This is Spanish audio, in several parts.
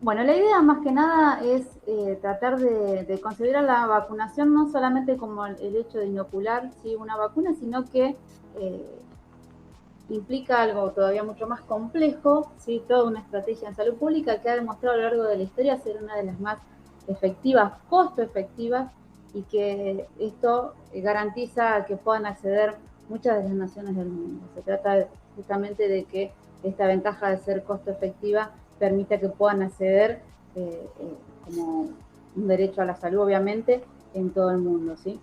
Bueno, la idea más que nada es tratar de concebir a la vacunación no solamente como el hecho de inocular ¿sí? una vacuna, sino que implica algo todavía mucho más complejo, ¿sí? Toda una estrategia en salud pública que ha demostrado a lo largo de la historia ser una de las más efectivas, costo efectivas, y que esto garantiza que puedan acceder muchas de las naciones del mundo. Se trata justamente de que esta ventaja de ser costo efectiva permita que puedan acceder como un derecho a la salud, obviamente, en todo el mundo, ¿sí?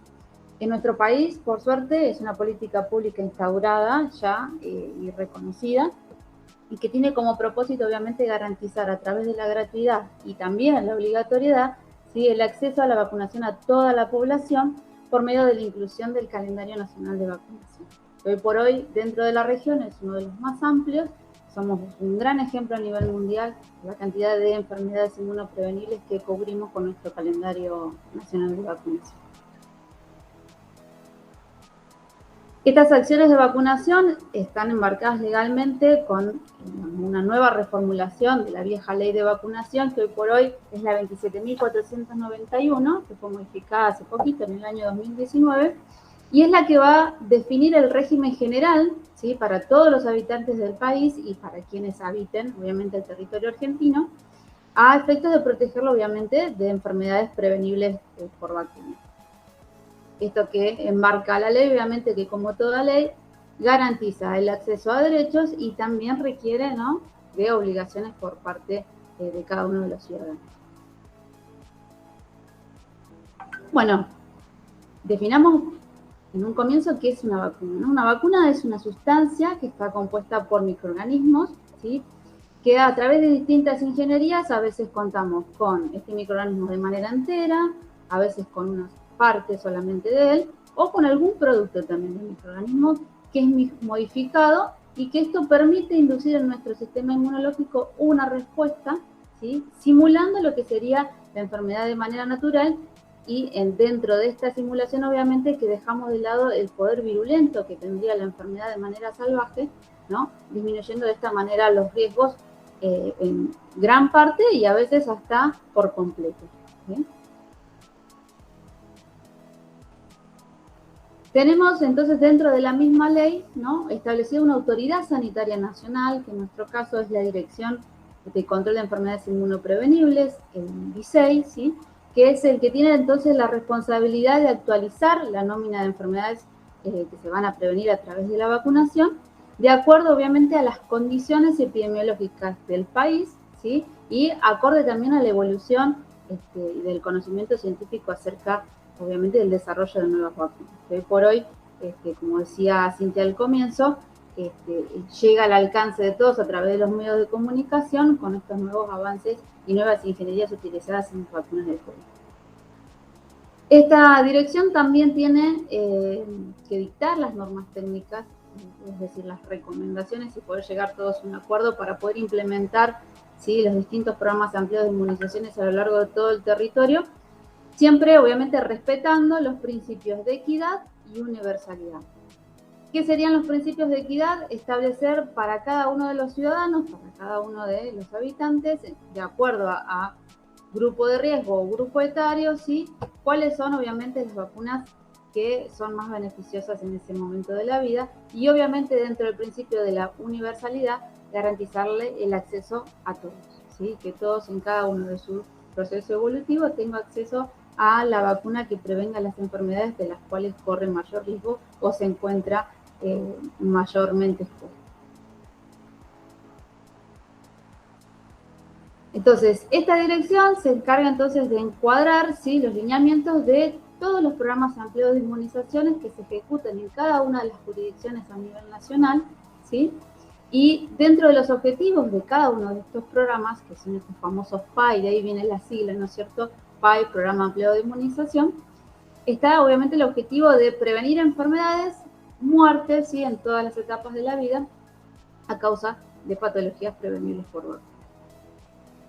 En nuestro país, por suerte, es una política pública instaurada ya y reconocida, y que tiene como propósito, obviamente, garantizar a través de la gratuidad y también la obligatoriedad, ¿sí? el acceso a la vacunación a toda la población por medio de la inclusión del calendario nacional de vacunación. Hoy por hoy, dentro de la región, es uno de los más amplios. Somos un gran ejemplo a nivel mundial de la cantidad de enfermedades inmunoprevenibles que cubrimos con nuestro calendario nacional de vacunación. Estas acciones de vacunación están enmarcadas legalmente con una nueva reformulación de la vieja ley de vacunación, que hoy por hoy es la 27.491, que fue modificada hace poquito, en el año 2019, y es la que va a definir el régimen general, ¿sí? para todos los habitantes del país y para quienes habiten, obviamente, el territorio argentino, a efectos de protegerlo, obviamente, de enfermedades prevenibles por vacuna. Esto que enmarca la ley, obviamente que como toda ley, garantiza el acceso a derechos y también requiere, ¿no?, de obligaciones por parte de cada uno de los ciudadanos. Bueno, definamos en un comienzo qué es una vacuna, ¿no? Una vacuna es una sustancia que está compuesta por microorganismos, ¿sí?, que a través de distintas ingenierías, a veces contamos con este microorganismo de manera entera, a veces con unas partes solamente de él, o con algún producto también del microorganismo que es modificado y que esto permite inducir en nuestro sistema inmunológico una respuesta, ¿sí?, simulando lo que sería la enfermedad de manera natural, y dentro de esta simulación, obviamente, que dejamos de lado el poder virulento que tendría la enfermedad de manera salvaje, ¿no?, disminuyendo de esta manera los riesgos en gran parte y a veces hasta por completo. ¿Sí? Tenemos entonces dentro de la misma ley, ¿no?, establecida una autoridad sanitaria nacional, que en nuestro caso es la Dirección de Control de Enfermedades Inmunoprevenibles, el DICEI, ¿sí?, que es el que tiene entonces la responsabilidad de actualizar la nómina de enfermedades que se van a prevenir a través de la vacunación, de acuerdo obviamente a las condiciones epidemiológicas del país, ¿sí?, y acorde también a la evolución del conocimiento científico acerca, obviamente, del desarrollo de nuevas vacunas. Hoy por hoy, como decía Cintia al comienzo, llega al alcance de todos a través de los medios de comunicación con estos nuevos avances y nuevas ingenierías utilizadas en las vacunas del COVID. Esta dirección también tiene que dictar las normas técnicas, es decir, las recomendaciones, y poder llegar todos a un acuerdo para poder implementar, ¿sí?, los distintos programas ampliados de inmunizaciones a lo largo de todo el territorio, siempre obviamente respetando los principios de equidad y universalidad. ¿Qué serían los principios de equidad? Establecer para cada uno de los ciudadanos, para cada uno de los habitantes, de acuerdo a grupo de riesgo o grupo etario, ¿sí?, cuáles son obviamente las vacunas que son más beneficiosas en ese momento de la vida, y obviamente dentro del principio de la universalidad, garantizarle el acceso a todos, ¿sí?, que todos en cada uno de su proceso evolutivo tengan acceso a la vacuna que prevenga las enfermedades de las cuales corre mayor riesgo o se encuentra mayormente expuesto. Entonces, esta dirección se encarga entonces de encuadrar, ¿sí?, los lineamientos de todos los programas ampliados de inmunizaciones que se ejecutan en cada una de las jurisdicciones a nivel nacional, ¿sí?, y dentro de los objetivos de cada uno de estos programas, que son estos famosos PAI, de ahí viene la sigla, ¿no es cierto?, PAI, Programa Ampliado de Inmunización, está obviamente el objetivo de prevenir enfermedades, muertes, ¿sí?, en todas las etapas de la vida a causa de patologías prevenibles por vacuna.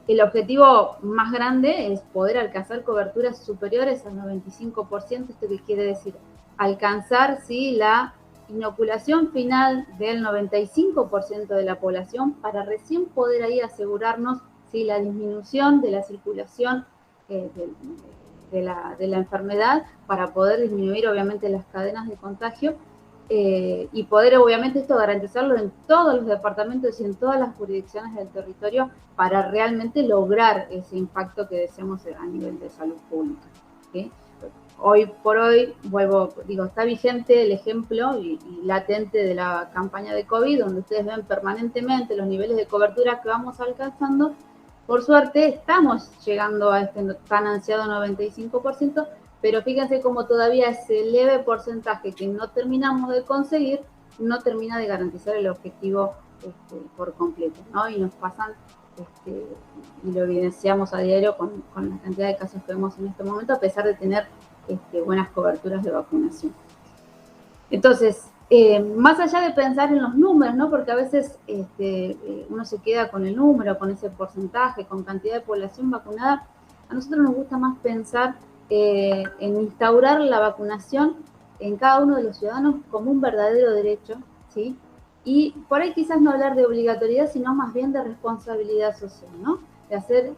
El objetivo más grande es poder alcanzar coberturas superiores al 95%. ¿Esto qué quiere decir? Alcanzar, ¿sí?, la inoculación final del 95% de la población para recién poder ahí asegurarnos ¿sí? La disminución de la circulación de la enfermedad para poder disminuir obviamente las cadenas de contagio y poder obviamente esto garantizarlo en todos los departamentos y en todas las jurisdicciones del territorio para realmente lograr ese impacto que deseamos a nivel de salud pública, ¿sí? Hoy por hoy, está vigente el ejemplo y latente de la campaña de COVID, donde ustedes ven permanentemente los niveles de cobertura que vamos alcanzando. Por suerte, estamos llegando a este tan ansiado 95%, pero fíjense cómo todavía ese leve porcentaje que no terminamos de conseguir no termina de garantizar el objetivo por completo, ¿no? Y nos pasan, y lo evidenciamos a diario con la cantidad de casos que vemos en este momento, a pesar de tener buenas coberturas de vacunación. Entonces, más allá de pensar en los números, ¿no? Porque a veces uno se queda con el número, con ese porcentaje, con cantidad de población vacunada, a nosotros nos gusta más pensar en instaurar la vacunación en cada uno de los ciudadanos como un verdadero derecho, ¿sí? Y por ahí quizás no hablar de obligatoriedad, sino más bien de responsabilidad social, ¿no? De hacer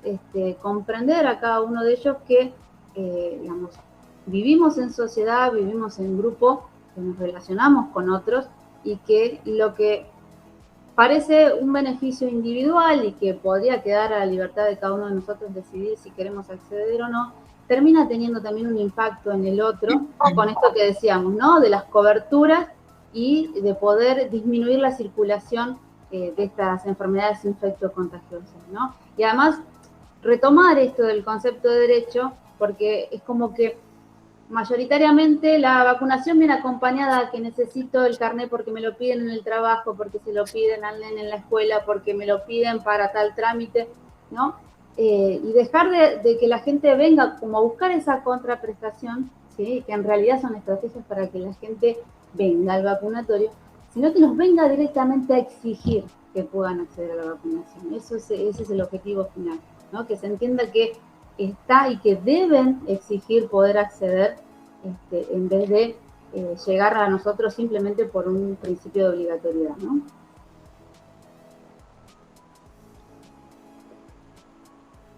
comprender a cada uno de ellos que, vivimos en sociedad, vivimos en grupo, que nos relacionamos con otros y que lo que parece un beneficio individual y que podría quedar a la libertad de cada uno de nosotros decidir si queremos acceder o no, termina teniendo también un impacto en el otro, con esto que decíamos, ¿no? De las coberturas y de poder disminuir la circulación de estas enfermedades infectocontagiosas, ¿no? Y además, retomar esto del concepto de derecho, porque es como que mayoritariamente la vacunación viene acompañada a que necesito el carnet porque me lo piden en el trabajo, porque se lo piden al nene en la escuela, porque me lo piden para tal trámite, ¿no? Y dejar de que la gente venga como a buscar esa contraprestación, ¿sí? Que en realidad son estrategias para que la gente venga al vacunatorio, sino que nos venga directamente a exigir que puedan acceder a la vacunación. Ese es el objetivo final, ¿no? Que se entienda que está y que deben exigir poder acceder en vez de llegar a nosotros simplemente por un principio de obligatoriedad, ¿no?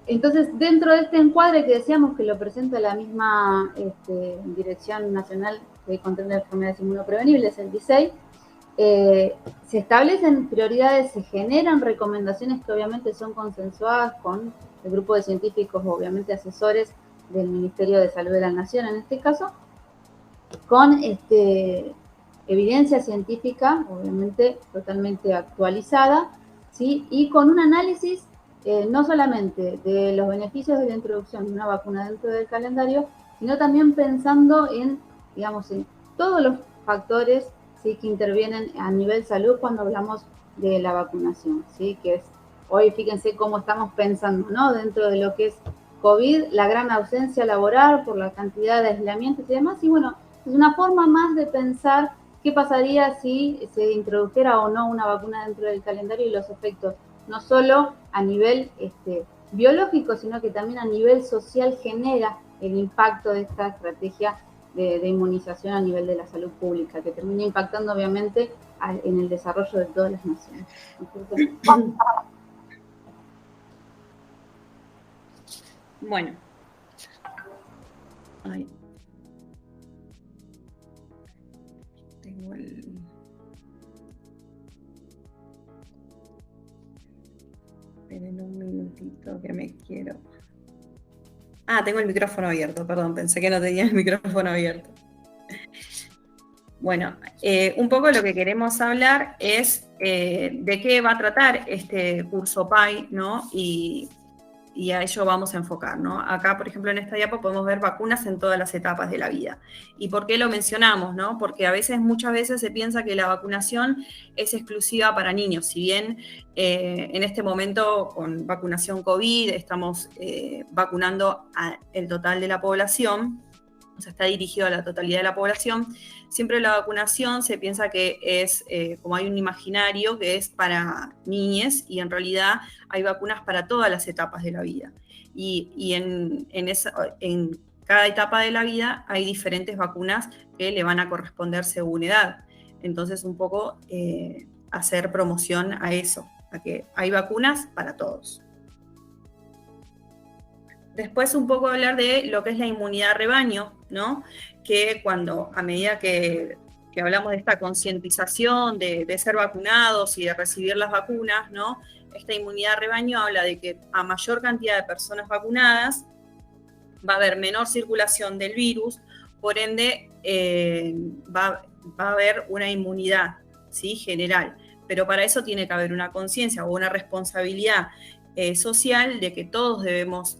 Entonces, dentro de este encuadre que decíamos que lo presenta la misma Dirección Nacional de Control de Enfermedades Inmunoprevenibles, el DISEI, se establecen prioridades, se generan recomendaciones que obviamente son consensuadas con el grupo de científicos, obviamente asesores del Ministerio de Salud de la Nación en este caso, con evidencia científica, obviamente totalmente actualizada, ¿sí? Y con un análisis no solamente de los beneficios de la introducción de una vacuna dentro del calendario, sino también pensando en, digamos, en todos los factores, ¿sí? Que intervienen a nivel salud cuando hablamos de la vacunación, ¿sí? Que es, hoy fíjense cómo estamos pensando, ¿no? Dentro de lo que es COVID, la gran ausencia laboral por la cantidad de aislamientos y demás, y bueno, es una forma más de pensar qué pasaría si se introdujera o no una vacuna dentro del calendario y los efectos, no solo a nivel biológico, sino que también a nivel social genera el impacto de esta estrategia de inmunización a nivel de la salud pública, que termina impactando obviamente en el desarrollo de todas las naciones. Entonces, bueno. Ay. Tengo el... Esperen un minutito que me quiero... Ah, tengo el micrófono abierto, perdón, pensé que no tenía el micrófono abierto. Bueno, un poco lo que queremos hablar es de qué va a tratar este curso PAI, ¿no? Y a ello vamos a enfocar, ¿no? Acá, por ejemplo, en esta diapo podemos ver vacunas en todas las etapas de la vida. ¿Y por qué lo mencionamos, no? Porque muchas veces se piensa que la vacunación es exclusiva para niños. Si bien en este momento con vacunación COVID estamos vacunando al total de la población, o sea, está dirigido a la totalidad de la población, siempre la vacunación se piensa que es, como hay un imaginario, que es para niñes, y en realidad hay vacunas para todas las etapas de la vida. Y en cada etapa de la vida hay diferentes vacunas que le van a corresponder según edad. Entonces, un poco hacer promoción a eso, a que hay vacunas para todos. después un poco hablar de lo que es la inmunidad rebaño, ¿no? Que a medida que hablamos de esta concientización de ser vacunados y de recibir las vacunas, ¿no? Esta inmunidad rebaño habla de que a mayor cantidad de personas vacunadas va a haber menor circulación del virus, por ende va a haber una inmunidad, ¿sí? General. Pero para eso tiene que haber una conciencia o una responsabilidad social de que todos debemos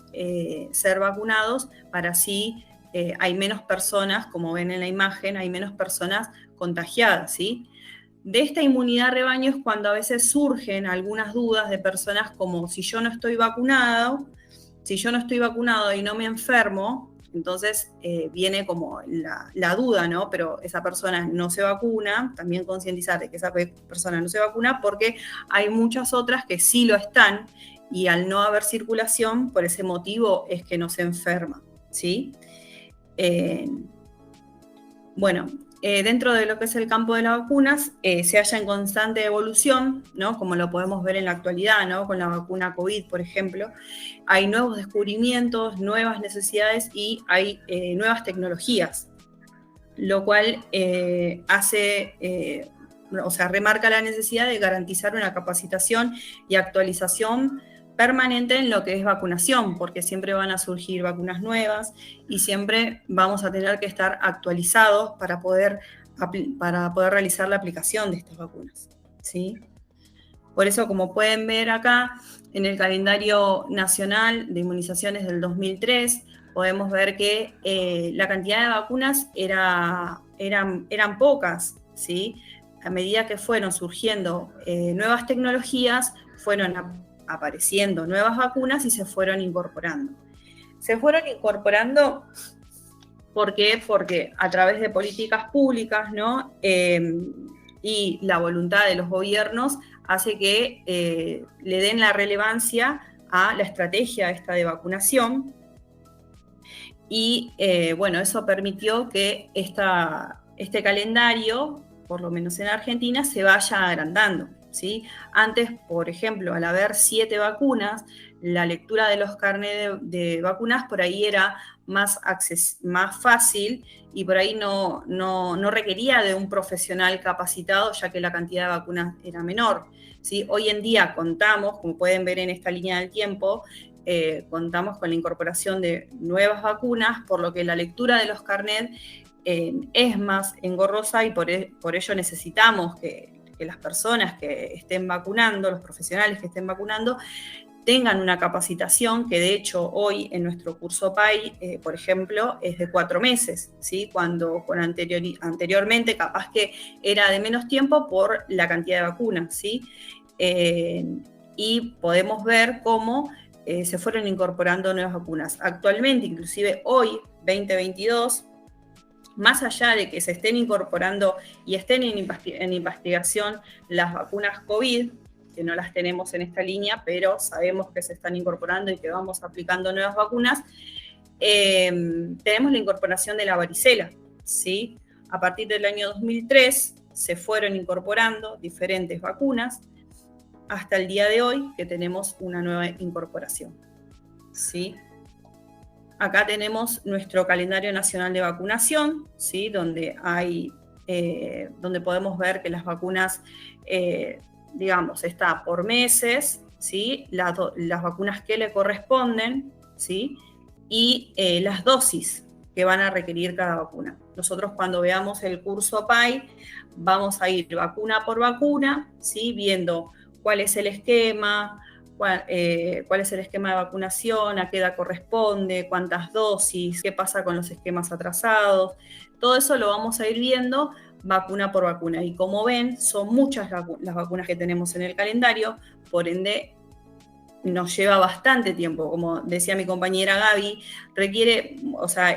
ser vacunados para así hay menos personas, como ven en la imagen, hay menos personas contagiadas, ¿sí? De esta inmunidad rebaño es cuando a veces surgen algunas dudas de personas como si yo no estoy vacunado y no me enfermo, entonces viene como la duda, ¿no? Pero esa persona no se vacuna, también concientizar de que esa persona no se vacuna porque hay muchas otras que sí lo están y al no haber circulación, por ese motivo es que no se enferma, ¿sí? Bueno, dentro de lo que es el campo de las vacunas, se halla en constante evolución, ¿no? Como lo podemos ver en la actualidad, ¿no? Con la vacuna COVID, por ejemplo. Hay nuevos descubrimientos, nuevas necesidades y hay nuevas tecnologías, lo cual remarca la necesidad de garantizar una capacitación y actualización permanente en lo que es vacunación, porque siempre van a surgir vacunas nuevas y siempre vamos a tener que estar actualizados para poder realizar la aplicación de estas vacunas, ¿sí? Por eso, como pueden ver acá, en el calendario nacional de inmunizaciones del 2003, podemos ver que la cantidad de vacunas eran pocas, ¿sí? A medida que fueron surgiendo nuevas tecnologías, fueron apareciendo nuevas vacunas y se fueron incorporando. Se fueron incorporando, ¿por qué? Porque a través de políticas públicas, ¿no? Y la voluntad de los gobiernos hace que le den la relevancia a la estrategia esta de vacunación. Y bueno, eso permitió que este calendario, por lo menos en Argentina, se vaya agrandando, ¿sí? Antes, por ejemplo, al haber 7 vacunas, la lectura de los carnets de vacunas por ahí era más fácil y por ahí no requería de un profesional capacitado, ya que la cantidad de vacunas era menor, ¿sí? Hoy en día contamos, como pueden ver en esta línea del tiempo, contamos con la incorporación de nuevas vacunas, por lo que la lectura de los carnets es más engorrosa y por ello necesitamos que las personas que estén vacunando, los profesionales que estén vacunando, tengan una capacitación que de hecho hoy en nuestro curso PAI, por ejemplo, es de 4 meses, ¿sí? Cuando anteriormente capaz que era de menos tiempo por la cantidad de vacunas, ¿sí? Y podemos ver cómo se fueron incorporando nuevas vacunas. Actualmente, inclusive hoy, 2022, más allá de que se estén incorporando y estén en investigación las vacunas COVID, que no las tenemos en esta línea, pero sabemos que se están incorporando y que vamos aplicando nuevas vacunas, tenemos la incorporación de la varicela, ¿sí? A partir del año 2003 se fueron incorporando diferentes vacunas hasta el día de hoy que tenemos una nueva incorporación, ¿sí? Acá tenemos nuestro calendario nacional de vacunación, ¿sí? Donde podemos ver que las vacunas, digamos, está por meses, ¿sí? Las vacunas que le corresponden, ¿sí? Y las dosis que van a requerir cada vacuna. Nosotros cuando veamos el curso PAI vamos a ir vacuna por vacuna, ¿sí? Viendo cuál es el esquema, cuál es el esquema de vacunación, a qué edad corresponde, cuántas dosis, qué pasa con los esquemas atrasados. Todo eso lo vamos a ir viendo vacuna por vacuna. Y como ven, son muchas las vacunas que tenemos en el calendario, por ende nos lleva bastante tiempo. Como decía mi compañera Gaby, requiere,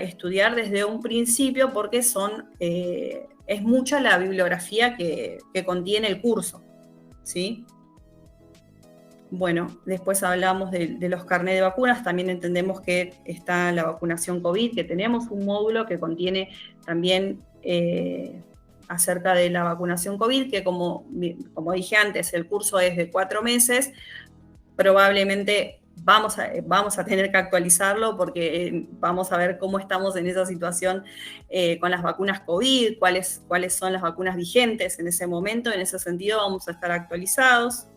estudiar desde un principio porque es mucha la bibliografía que contiene el curso, ¿sí? Bueno, después hablamos de los carnets de vacunas, también entendemos que está la vacunación COVID, que tenemos un módulo que contiene también acerca de la vacunación COVID, que como dije antes, el curso es de 4 meses, probablemente vamos a tener que actualizarlo porque vamos a ver cómo estamos en esa situación con las vacunas COVID, cuáles son las vacunas vigentes en ese momento. En ese sentido vamos a estar actualizados.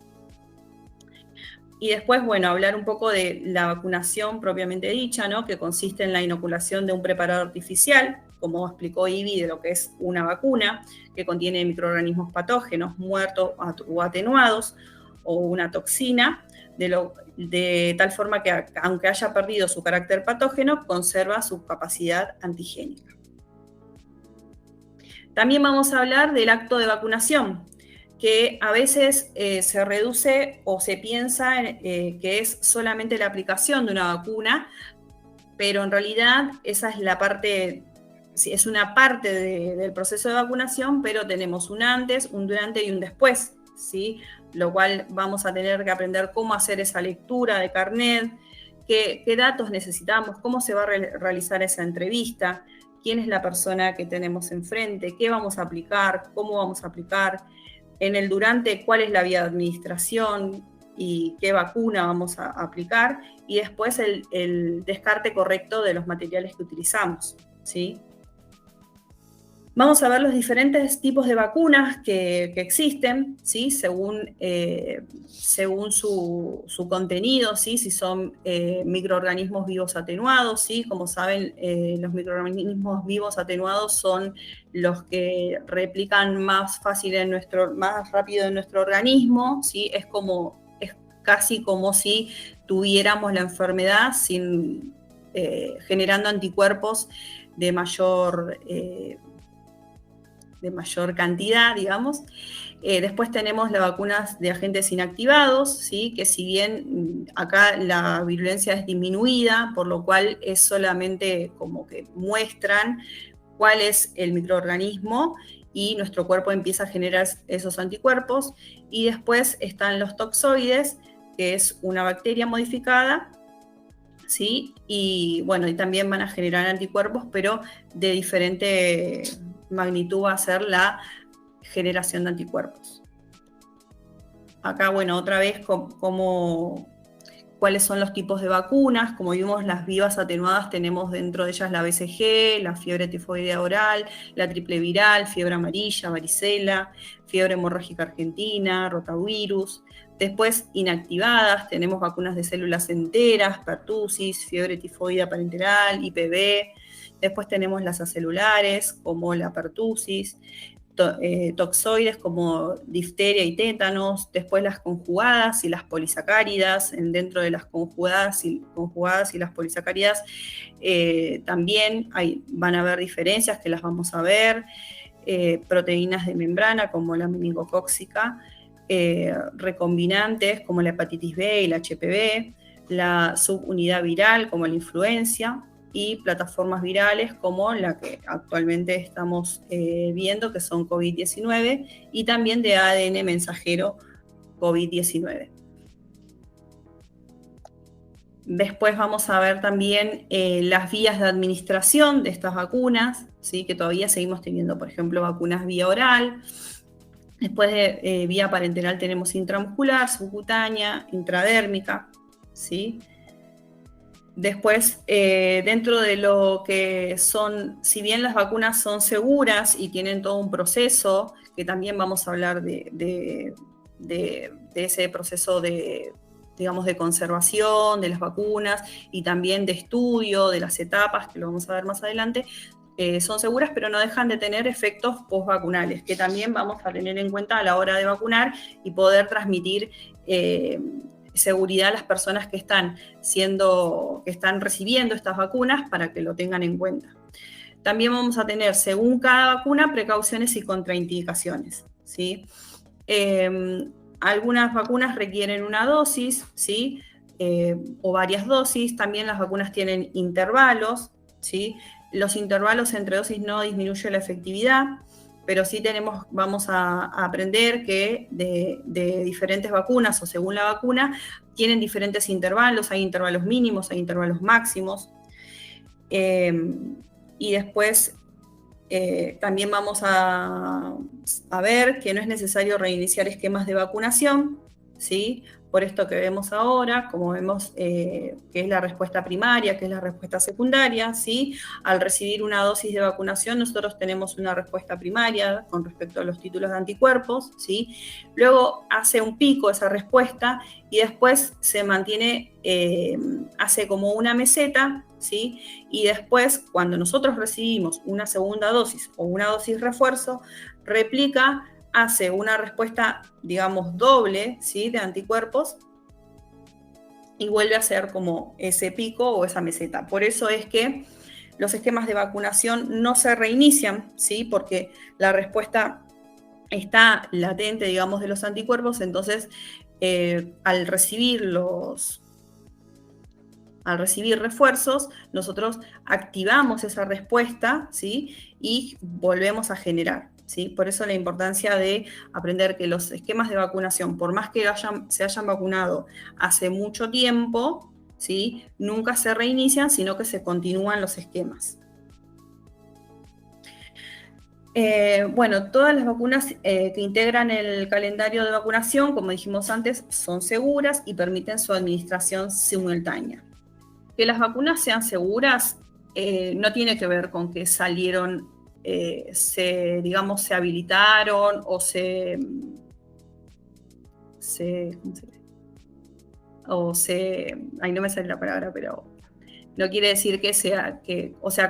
Y después, bueno, hablar un poco de la vacunación propiamente dicha, ¿no? Que consiste en la inoculación de un preparado artificial, como explicó Ivy, de lo que es una vacuna, que contiene microorganismos patógenos muertos o atenuados, o una toxina, de tal forma que, aunque haya perdido su carácter patógeno, conserva su capacidad antigénica. También vamos a hablar del acto de vacunación, que a veces se reduce o se piensa que es solamente la aplicación de una vacuna, pero en realidad esa es la parte, es una parte del proceso de vacunación, pero tenemos un antes, un durante y un después, ¿sí? Lo cual vamos a tener que aprender cómo hacer esa lectura de carnet, qué datos necesitamos, cómo se va a realizar esa entrevista, quién es la persona que tenemos enfrente, qué vamos a aplicar, cómo vamos a aplicar. En el durante, cuál es la vía de administración y qué vacuna vamos a aplicar. Y después el descarte correcto de los materiales que utilizamos, ¿sí? Vamos a ver los diferentes tipos de vacunas que existen, ¿sí? Según su contenido, ¿sí? Si son microorganismos vivos atenuados, ¿sí? Como saben, los microorganismos vivos atenuados son los que replican más fácil más rápido en nuestro organismo, ¿sí? Es casi como si tuviéramos la enfermedad generando anticuerpos de mayor cantidad, digamos. Después tenemos las vacunas de agentes inactivados, ¿sí? Que si bien acá la virulencia es disminuida, por lo cual es solamente como que muestran cuál es el microorganismo y nuestro cuerpo empieza a generar esos anticuerpos. Y después están los toxoides, que es una bacteria modificada, ¿sí? Y bueno, y también van a generar anticuerpos, pero de diferente magnitud va a ser la generación de anticuerpos. Acá, bueno, otra vez cuáles son los tipos de vacunas. Como vimos, las vivas atenuadas tenemos dentro de ellas la BCG, la fiebre tifoidea oral, la triple viral, fiebre amarilla, varicela, fiebre hemorrágica argentina, rotavirus. Después, inactivadas, tenemos vacunas de células enteras, pertusis, fiebre tifoidea parenteral, IPV. Después tenemos las acelulares, como la pertusis, toxoides como difteria y tétanos, después las conjugadas y las polisacáridas. Dentro de las conjugadas y las polisacáridas también van a haber diferencias que las vamos a ver, proteínas de membrana como la meningocócica, recombinantes como la hepatitis B y la HPV, la subunidad viral como la influenza, y plataformas virales como la que actualmente estamos viendo, que son COVID-19, y también de ADN mensajero COVID-19. Después vamos a ver también las vías de administración de estas vacunas, ¿sí? Que todavía seguimos teniendo, por ejemplo, vacunas vía oral. Después de vía parenteral tenemos intramuscular, subcutánea, intradérmica, ¿sí? Después, dentro de lo que son, si bien las vacunas son seguras y tienen todo un proceso, que también vamos a hablar de ese proceso de conservación de las vacunas y también de estudio de las etapas, que lo vamos a ver más adelante, son seguras, pero no dejan de tener efectos postvacunales, que también vamos a tener en cuenta a la hora de vacunar y poder transmitir seguridad a las personas que están recibiendo estas vacunas, para que lo tengan en cuenta. También vamos a tener, según cada vacuna, precauciones y contraindicaciones, ¿sí? Algunas vacunas requieren una dosis, ¿sí? O varias dosis. También las vacunas tienen intervalos, ¿sí? Los intervalos entre dosis no disminuyen la efectividad, pero sí vamos a aprender que de diferentes vacunas, o según la vacuna, tienen diferentes intervalos. Hay intervalos mínimos, hay intervalos máximos. Y después también vamos a ver que no es necesario reiniciar esquemas de vacunación, ¿sí? Por esto que vemos ahora, como vemos que es la respuesta primaria, que es la respuesta secundaria, ¿sí? Al recibir una dosis de vacunación, nosotros tenemos una respuesta primaria con respecto a los títulos de anticuerpos, ¿sí? Luego hace un pico esa respuesta y después se mantiene, hace como una meseta, ¿sí? Y después, cuando nosotros recibimos una segunda dosis o una dosis refuerzo, replica, hace una respuesta, digamos, doble, ¿sí? De anticuerpos y vuelve a ser como ese pico o esa meseta. Por eso es que los esquemas de vacunación no se reinician, ¿sí? Porque la respuesta está latente, digamos, de los anticuerpos, entonces al recibir refuerzos, nosotros activamos esa respuesta, ¿sí? Y volvemos a generar, ¿sí? Por eso la importancia de aprender que los esquemas de vacunación, por más que se hayan vacunado hace mucho tiempo, ¿sí? Nunca se reinician, sino que se continúan los esquemas. Bueno, todas las vacunas que integran el calendario de vacunación, como dijimos antes, son seguras y permiten su administración simultánea. Que las vacunas sean seguras no tiene que ver con que salieron, se habilitaron o no me sale la palabra, pero no quiere decir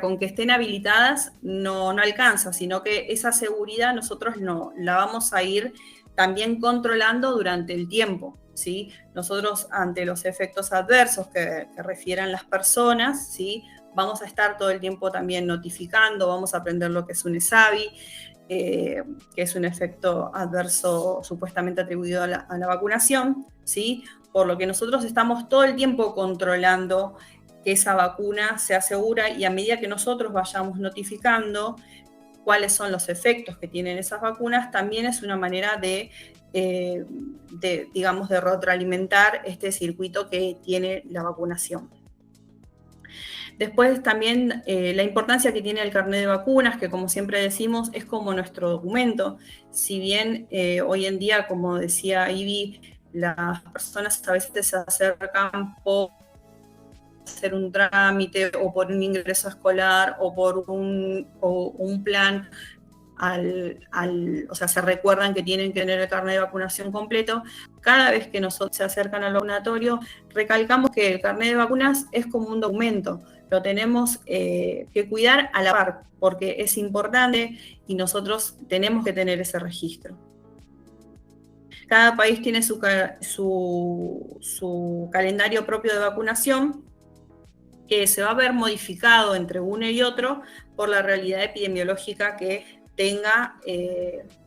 con que estén habilitadas no alcanza, sino que esa seguridad nosotros la vamos a ir también controlando durante el tiempo, ¿sí? Nosotros, ante los efectos adversos que refieran las personas, ¿sí? Vamos a estar todo el tiempo también notificando, vamos a aprender lo que es un ESAVI, que es un efecto adverso supuestamente atribuido a la vacunación, ¿sí? Por lo que nosotros estamos todo el tiempo controlando que esa vacuna sea segura y a medida que nosotros vayamos notificando cuáles son los efectos que tienen esas vacunas, también es una manera de retroalimentar este circuito que tiene la vacunación. Después también la importancia que tiene el carnet de vacunas, que como siempre decimos, es como nuestro documento. Si bien hoy en día, como decía Ivy, las personas a veces se acercan por hacer un trámite o por un ingreso escolar o por un plan, o sea, se recuerdan que tienen que tener el carnet de vacunación completo. Cada vez que nosotros se acercan al vacunatorio, recalcamos que el carnet de vacunas es como un documento, lo tenemos que cuidar a la par, porque es importante y nosotros tenemos que tener ese registro. Cada país tiene su calendario propio de vacunación, que se va a ver modificado entre uno y otro por la realidad epidemiológica que tenga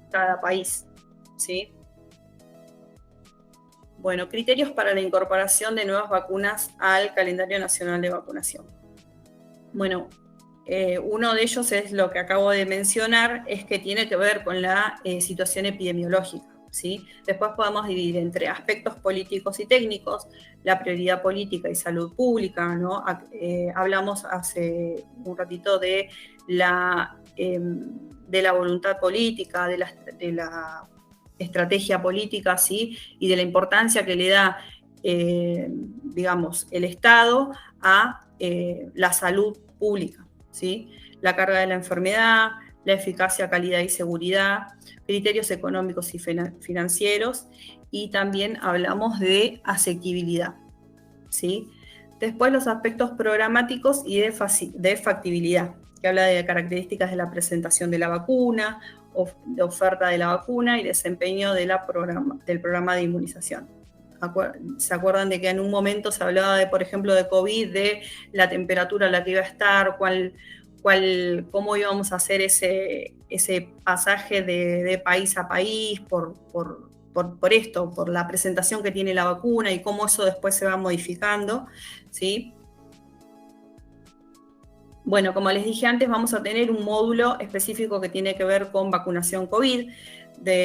cada país, ¿sí? Bueno, criterios para la incorporación de nuevas vacunas al calendario nacional de vacunación. Bueno, uno de ellos es lo que acabo de mencionar, es que tiene que ver con la situación epidemiológica, ¿sí? Después podemos dividir entre aspectos políticos y técnicos, la prioridad política y salud pública, ¿no? Hablamos hace un ratito de la voluntad política, de la estrategia política, ¿sí? Y de la importancia que le da, el Estado a la salud pública, ¿sí? La carga de la enfermedad, la eficacia, calidad y seguridad, criterios económicos y financieros, y también hablamos de asequibilidad, ¿sí? Después los aspectos programáticos y de factibilidad, que habla de características de la presentación de la vacuna, de oferta de la vacuna y desempeño del programa de inmunización. ¿Se acuerdan de que en un momento se hablaba de, por ejemplo, de COVID, de la temperatura a la que iba a estar, cómo íbamos a hacer ese pasaje de país a país por esto, por la presentación que tiene la vacuna y cómo eso después se va modificando, ¿sí? Bueno, como les dije antes, vamos a tener un módulo específico que tiene que ver con vacunación COVID.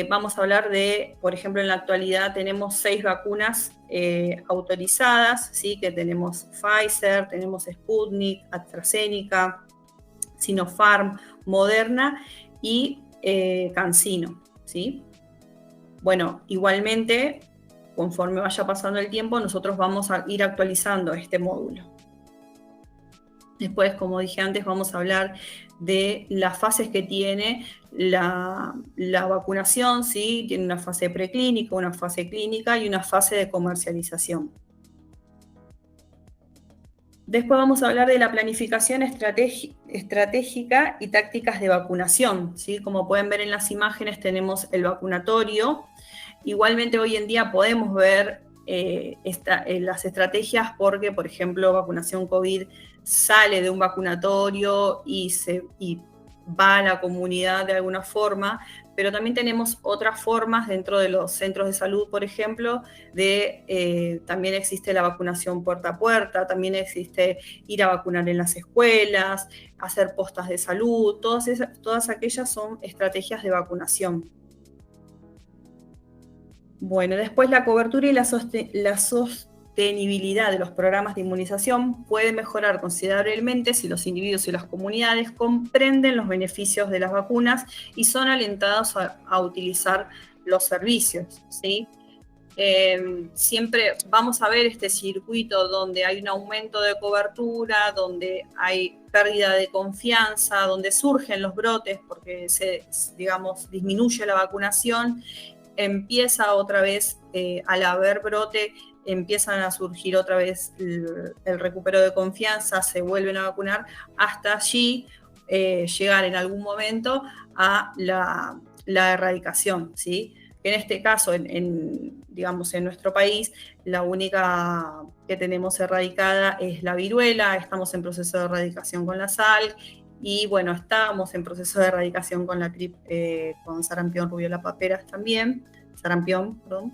Vamos a hablar de, por ejemplo, en la actualidad tenemos 6 vacunas autorizadas, ¿sí? Que tenemos Pfizer, tenemos Sputnik, AstraZeneca, Sinopharm, Moderna y CanSino, ¿sí? Bueno, igualmente conforme vaya pasando el tiempo, nosotros vamos a ir actualizando este módulo. Después, como dije antes, vamos a hablar de las fases que tiene la vacunación, ¿sí? Tiene una fase preclínica, una fase clínica y una fase de comercialización. Después vamos a hablar de la planificación estratégica y tácticas de vacunación, ¿sí? Como pueden ver en las imágenes, tenemos el vacunatorio. Igualmente, hoy en día podemos ver las estrategias porque, por ejemplo, vacunación COVID sale de un vacunatorio y va a la comunidad de alguna forma, pero también tenemos otras formas dentro de los centros de salud, por ejemplo, también existe la vacunación puerta a puerta, también existe ir a vacunar en las escuelas, hacer postas de salud, todas aquellas son estrategias de vacunación. Bueno, después la cobertura y la sostenibilidad de los programas de inmunización puede mejorar considerablemente si los individuos y las comunidades comprenden los beneficios de las vacunas y son alentados a utilizar los servicios, ¿sí? Siempre vamos a ver este circuito donde hay un aumento de cobertura, donde hay pérdida de confianza, donde surgen los brotes porque disminuye la vacunación. Empieza otra vez, al haber brote, empiezan a surgir otra vez el recupero de confianza, se vuelven a vacunar, hasta allí llegar en algún momento a la erradicación, ¿sí? En este caso, en nuestro país, la única que tenemos erradicada es la viruela, estamos en proceso de erradicación con la SALC, y bueno, estábamos en proceso de erradicación con la gripe, con sarampión, rubiola, paperas también, sarampión, perdón.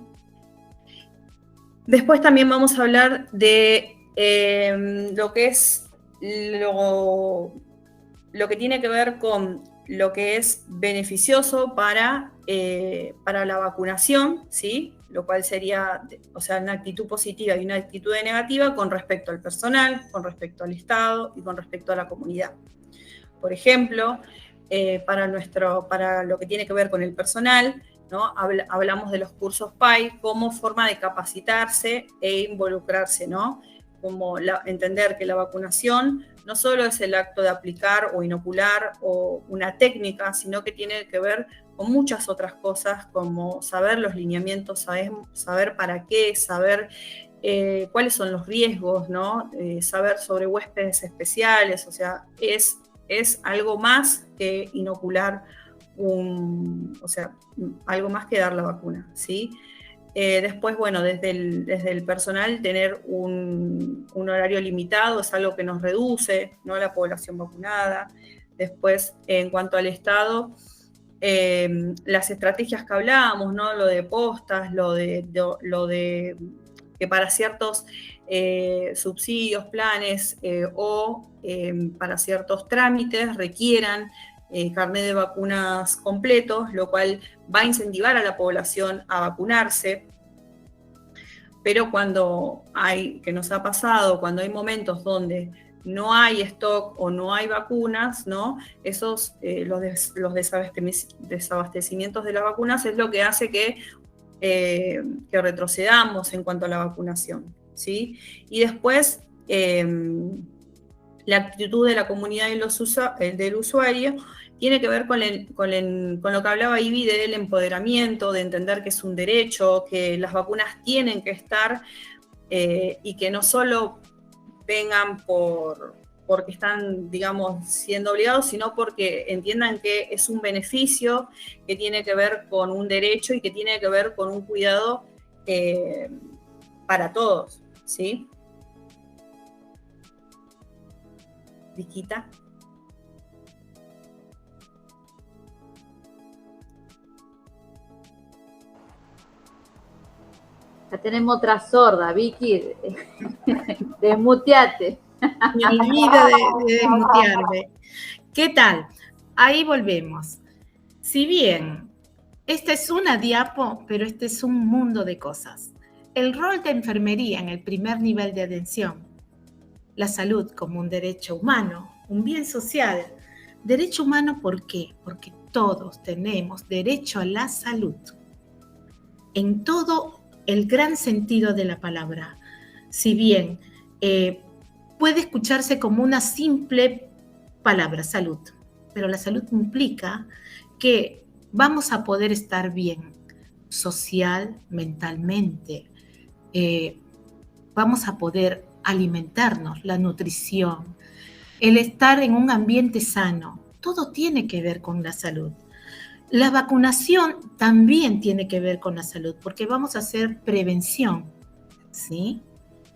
Después también vamos a hablar de lo que es lo que tiene que ver con lo que es beneficioso para la vacunación, ¿sí? Lo cual sería, una actitud positiva y una actitud negativa con respecto al personal, con respecto al Estado y con respecto a la comunidad. Por ejemplo, para lo que tiene que ver con el personal, ¿no? Hablamos de los cursos PAI como forma de capacitarse e involucrarse, ¿no? Como entender que la vacunación no solo es el acto de aplicar o inocular o una técnica, sino que tiene que ver con muchas otras cosas, como saber los lineamientos, saber para qué, saber cuáles son los riesgos, ¿no? Saber sobre huéspedes especiales, o sea, es algo más que inocular algo más que dar la vacuna, ¿sí? Después, bueno, desde el personal, tener un horario limitado es algo que nos reduce, ¿no?, la población vacunada. Después, en cuanto al Estado, las estrategias que hablábamos, ¿no?, lo de postas, lo de que para ciertos subsidios, planes o para ciertos trámites requieran carnet de vacunas completos, lo cual va a incentivar a la población a vacunarse. Pero cuando que nos ha pasado, cuando hay momentos donde no hay stock o no hay vacunas, ¿no? Los desabastecimientos de las vacunas es lo que hace que retrocedamos en cuanto a la vacunación, ¿sí? Y después, la actitud de la comunidad y del usuario tiene que ver con lo que hablaba Ivy del empoderamiento, de entender que es un derecho, que las vacunas tienen que estar y que no solo vengan porque están, digamos, siendo obligados, sino porque entiendan que es un beneficio, que tiene que ver con un derecho y que tiene que ver con un cuidado para todos, ¿sí? Viquita. Ya tenemos otra sorda, Vicky. Desmuteate. Me olvido de desmutearme. ¿Qué tal? Ahí volvemos. Si bien esta es una diapo, pero este es un mundo de cosas. El rol de enfermería en el primer nivel de atención. La salud como un derecho humano, un bien social. Derecho humano, ¿por qué? Porque todos tenemos derecho a la salud. En todo el gran sentido de la palabra. Si bien puede escucharse como una simple palabra, salud, pero la salud implica que vamos a poder estar bien social, mentalmente, vamos a poder alimentarnos, la nutrición, el estar en un ambiente sano, todo tiene que ver con la salud. La vacunación también tiene que ver con la salud, porque vamos a hacer prevención, ¿sí?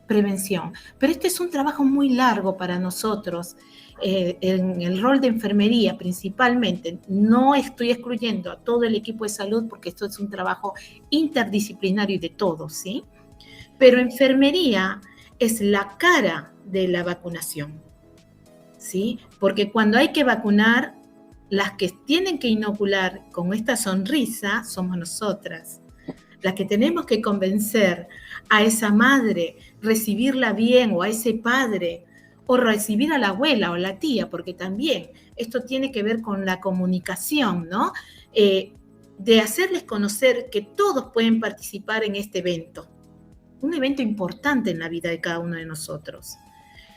Prevención. Pero este es un trabajo muy largo para nosotros, en el rol de enfermería principalmente. No estoy excluyendo a todo el equipo de salud, porque esto es un trabajo interdisciplinario y de todos, ¿sí? Pero enfermería es la cara de la vacunación, ¿sí? Porque cuando hay que vacunar, las que tienen que inocular con esta sonrisa somos nosotras. Las que tenemos que convencer a esa madre, recibirla bien, o a ese padre, o recibir a la abuela o la tía, porque también esto tiene que ver con la comunicación, ¿no? De hacerles conocer que todos pueden participar en este evento. Un evento importante en la vida de cada uno de nosotros.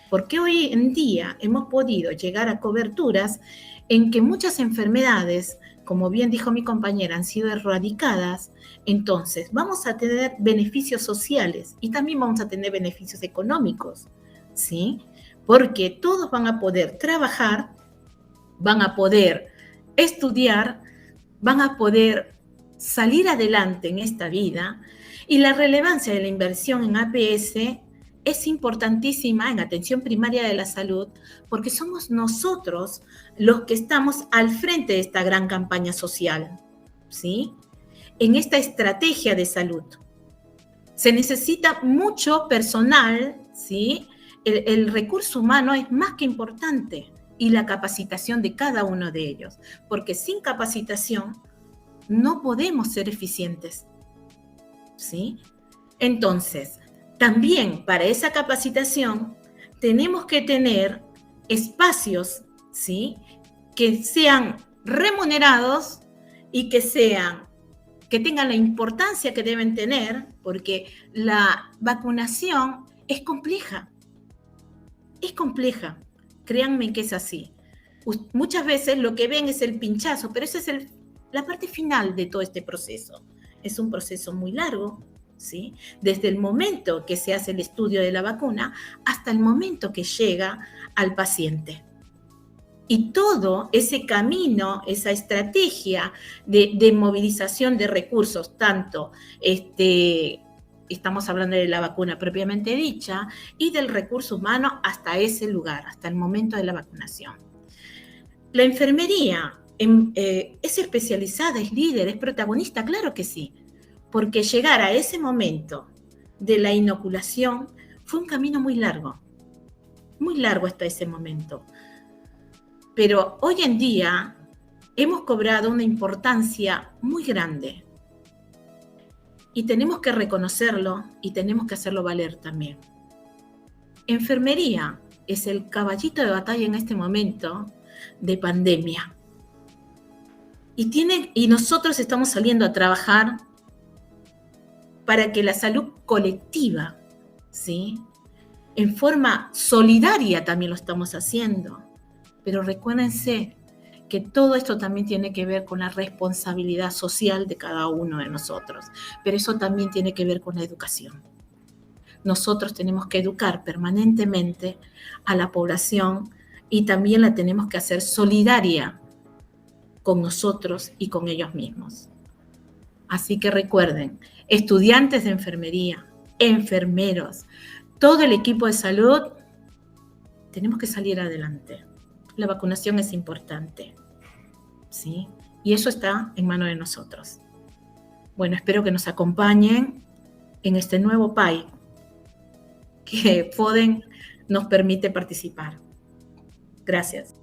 Porque hoy en día hemos podido llegar a coberturas en que muchas enfermedades, como bien dijo mi compañera, han sido erradicadas. Entonces vamos a tener beneficios sociales y también vamos a tener beneficios económicos, ¿sí? Porque todos van a poder trabajar, van a poder estudiar, van a poder salir adelante en esta vida, y la relevancia de la inversión en APS es importantísima en atención primaria de la salud, porque somos nosotros los que estamos al frente de esta gran campaña social, ¿sí? En esta estrategia de salud. Se necesita mucho personal, ¿sí? El recurso humano es más que importante, y la capacitación de cada uno de ellos, porque sin capacitación no podemos ser eficientes, ¿sí? Entonces, también para esa capacitación tenemos que tener espacios, ¿sí?, que sean remunerados y que tengan la importancia que deben tener, porque la vacunación es compleja. Es compleja, créanme que es así. Muchas veces lo que ven es el pinchazo, pero esa es la parte final de todo este proceso. Es un proceso muy largo, ¿sí? Desde el momento que se hace el estudio de la vacuna hasta el momento que llega al paciente. Y todo ese camino, esa estrategia de movilización de recursos, tanto estamos hablando de la vacuna propiamente dicha, y del recurso humano hasta ese lugar, hasta el momento de la vacunación. La enfermería es especializada, es líder, es protagonista, claro que sí, porque llegar a ese momento de la inoculación fue un camino muy largo hasta ese momento. Pero hoy en día hemos cobrado una importancia muy grande y tenemos que reconocerlo y tenemos que hacerlo valer también. Enfermería es el caballito de batalla en este momento de pandemia. Y nosotros estamos saliendo a trabajar para que la salud colectiva, ¿sí?, en forma solidaria también lo estamos haciendo. Pero recuérdense que todo esto también tiene que ver con la responsabilidad social de cada uno de nosotros. Pero eso también tiene que ver con la educación. Nosotros tenemos que educar permanentemente a la población y también la tenemos que hacer solidaria con nosotros y con ellos mismos. Así que recuerden, estudiantes de enfermería, enfermeros, todo el equipo de salud, tenemos que salir adelante. La vacunación es importante, ¿sí? Y eso está en manos de nosotros. Bueno, espero que nos acompañen en este nuevo PAI que FODEN nos permite participar. Gracias.